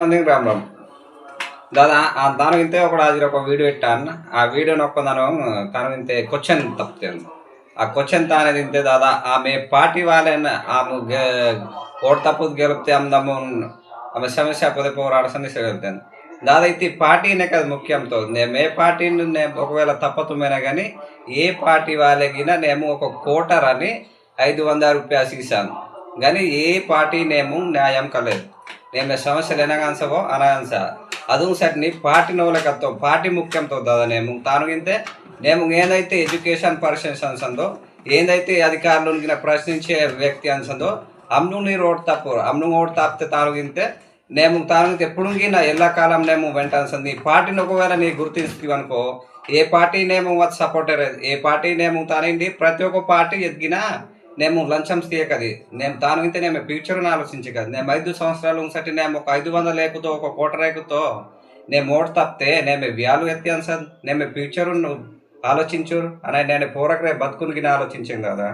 అందుకు రామ్ రామ్ దాదా దాని ఇంతే ఒక ఒక వీడియో ఇట్టాను ఆ వీడియోని ఒక్కదాను తను ఇంతే క్వశ్చన్ తప్పుతాను ఆ క్వశ్చన్ తానేది ఇంతే దాదా ఆమె పార్టీ వాళ్ళని ఆమె ఓటు తప్పు గెలిపితే అందము ఆమె సమస్య పదే పోరాడ సమస్య వెళ్తాను దాదా అయితే పార్టీనే కదా ముఖ్యంతో నేను ఏ పార్టీని నేను ఒకవేళ తప్పతుమైనా కానీ ఏ పార్టీ వాళ్ళకినా నేను ఒక కోటర్ అని ₹500 ఇస్తాను కానీ ఏ పార్టీ నేము న్యాయం కలేదు నేను సమస్యలు ఎనగాన్సవో అనగాన్స ಅದು ಸರ್ ನೀ ಪಾರ್ಟಿ ನೋಲಕತ್ತೋ ಪಾರ್ಟಿ ಮುಖ್ಯಂతో దాదా నేను తానుగింతే నేను ఏదైతే ఎడ్యుకేషన్ పర్సన్స్ అన్సందో ఏదైతే అధికారులను ప్రశ్నించే వ్యక్తి అన్సందో అమ్ను నీ రోడ్ తప్పు అమ్ను ఓటు తప్పితే తానుగింతే నేను తానుగితే ఎప్పుడు నా ఎల్ల కాలం నేను వెంట అన్సంది పార్టీని ఒకవేళ నీ గుర్తించుకు అనుకో ఏ పార్టీ నేమో సపోర్టర్ ఏ పార్టీ నేమో తానింది ప్రతి ఒక్క పార్టీ ఎదిగినా నేను లంచం తీయకది నేను తానుగితే నేను ఫ్యూచర్ని ఆలోచించే కదా నేను 5 సంవత్సరాలు ఉంసటి నేను ఒక 500 లేకుతో ఒక కోట రేకుతో నేను ఓటు తప్పితే నేను వ్యాలు ఎత్తి అన్సన్ నేను ఫ్యూచర్ ఆలోచించు అని నేను పూరకరే బతుకునికి ఆలోచించాను కదా